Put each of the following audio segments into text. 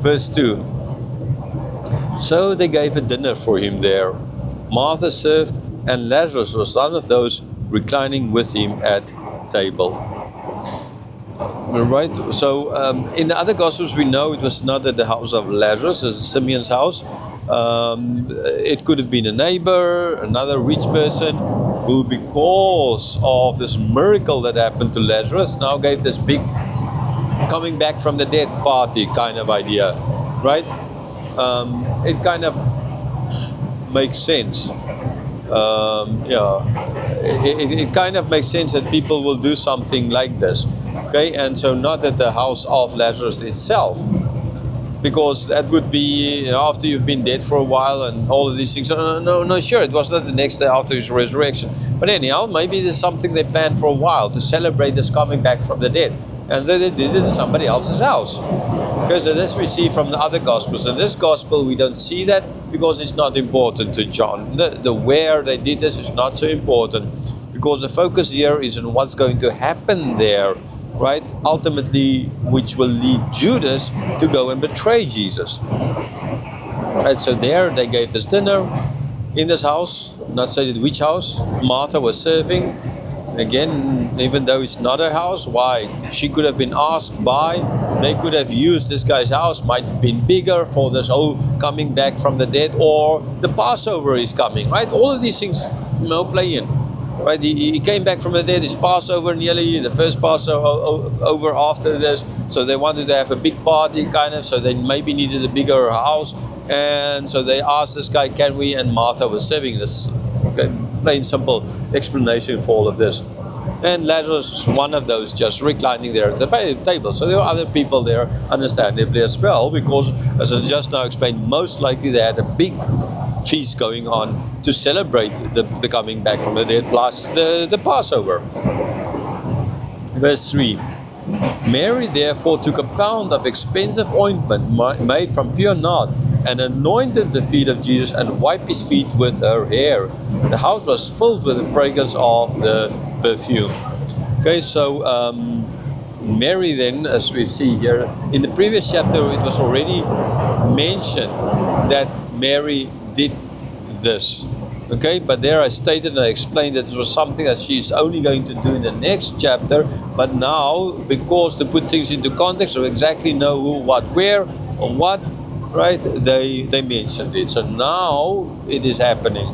Verse 2. So they gave a dinner for him there. Martha served, and Lazarus was one of those reclining with him at table. Right. So in the other Gospels, we know it was not at the house of Lazarus, it was Simeon's house. It could have been a neighbor, another rich person, who, because of this miracle that happened to Lazarus, now gave this big coming back from the dead party kind of idea, right? It kind of makes sense. It kind of makes sense that people will do something like this, okay? And so not at the house of Lazarus itself, because that would be after you've been dead for a while and all of these things. No, sure, it was not the next day after his resurrection. But anyhow, maybe there's something they planned for a while to celebrate this coming back from the dead. And so they did it in somebody else's house. Because this we see from the other Gospels. In this Gospel, we don't see that because it's not important to John. The where they did this is not so important, because the focus here is on what's going to happen there, right? Ultimately, which will lead Judas to go and betray Jesus. And so there they gave this dinner in this house, not stated which house. Martha was serving. Again, even though it's not her house, why? She could have been asked by, they could have used this guy's house, might have been bigger for this whole coming back from the dead, or the Passover is coming, right? All of these things play in, right? He came back from the dead, it's Passover nearly, the first Passover after this, so they wanted to have a big party kind of, so they maybe needed a bigger house, and so they asked this guy, can we? And Martha was serving this. Okay, plain simple explanation for all of this. And Lazarus is one of those just reclining there at the table. So there were other people there, understandably as well, because as I just now explained, most likely they had a big feast going on to celebrate the coming back from the dead plus the Passover. Verse 3. Mary therefore took a pound of expensive ointment made from pure nard, and anointed the feet of Jesus and wiped his feet with her hair. The house was filled with the fragrance of the perfume. Okay, so Mary then, as we see here, in the previous chapter it was already mentioned that Mary did this. Okay, but there I stated and I explained that this was something that she's only going to do in the next chapter, but now, because to put things into context, so exactly know who, what, where, or what, right, they mentioned it. So now it is happening.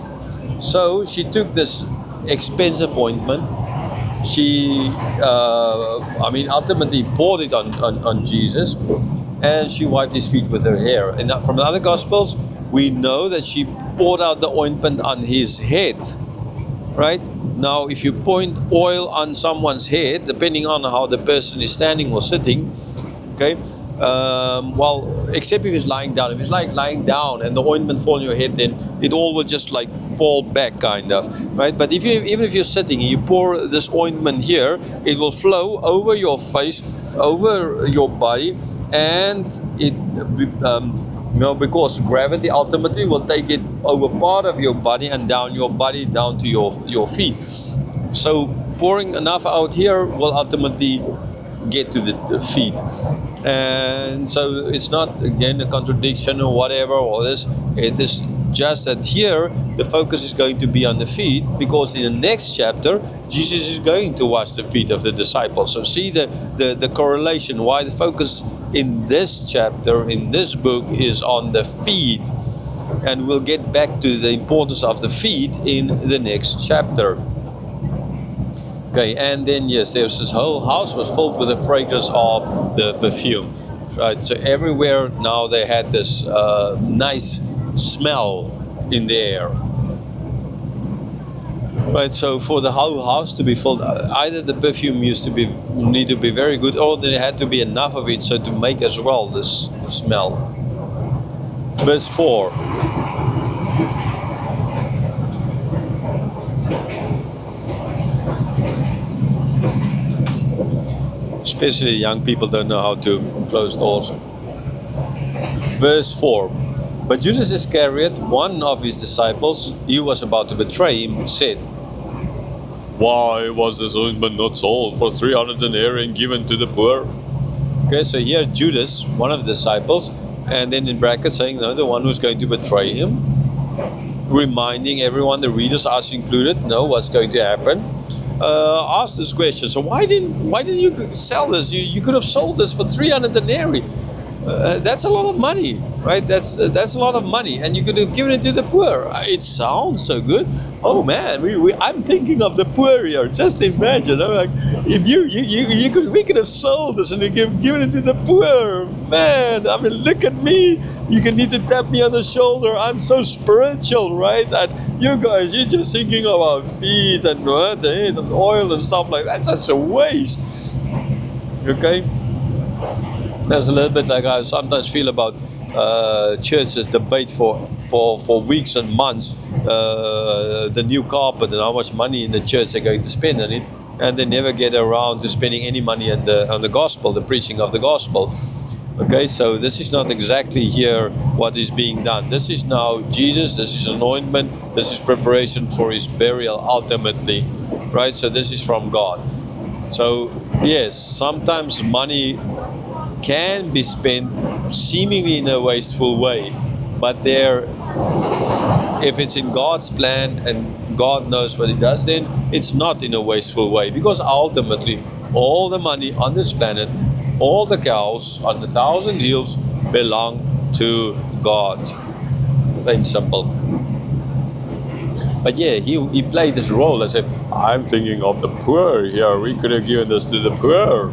So she took this expensive ointment. She, ultimately poured it on Jesus, and she wiped his feet with her hair. And from the other Gospels, we know that she poured out the ointment on his head, right? Now, if you point oil on someone's head, depending on how the person is standing or sitting, okay, except if he's lying down. If it's like lying down and the ointment falls on your head, then it all will just like fall back kind of, right? But even if you're sitting and you pour this ointment here, it will flow over your face, over your body, and it, because gravity ultimately will take it over part of your body and down your body, down to your feet. So pouring enough out here will ultimately get to the feet. And so it's not again a contradiction or whatever, or this, it is just that here the focus is going to be on the feet, because in the next chapter Jesus is going to wash the feet of the disciples. So see the correlation, why the focus in this chapter, in this book, is on the feet, and we'll get back to the importance of the feet in the next chapter. Okay, and then yes, there's this whole house was filled with the fragrance of the perfume, right? So everywhere now they had this nice smell in the air, right? So for the whole house to be filled, either the perfume need to be very good, or there had to be enough of it so to make as well this smell. Verse 4. Especially young people don't know how to close doors. Verse 4. But Judas Iscariot, one of his disciples, he was about to betray him, said, "Why was this ointment not sold for 300 denarii and given to the poor?" Okay, so here Judas, one of the disciples, And then in brackets saying, no, the one who's going to betray him, reminding everyone, the readers, us included, know what's going to happen. Ask this question: so why didn't you sell this? You could have sold this for 300 denarii. That's a lot of money, right? That's a lot of money, and you could have given it to the poor. It sounds so good. Oh man, I'm thinking of the poor here. Just imagine. I'm like, if we could have sold this and we could have given it to the poor. Man, I mean, look at me. You can need to tap me on the shoulder. I'm so spiritual, right? And you guys, you're just thinking about feet and oil and stuff like that. That's such a waste. Okay. There's a little bit like I sometimes feel about churches debate for weeks and months the new carpet and how much money in the church they're going to spend on it, and they never get around to spending any money on the gospel, the preaching of the gospel. Okay, so this is not exactly here what is being done. This is now Jesus, this is anointment, this is preparation for his burial ultimately, right? So this is from God. So yes, sometimes money can be spent seemingly in a wasteful way, but if it's in God's plan and God knows what he does, then it's not in a wasteful way, because ultimately all the money on this planet, all the cows on the 1,000 hills belong to God. Plain simple. But yeah, he played this role as if I'm thinking of the poor here. We could have given this to the poor.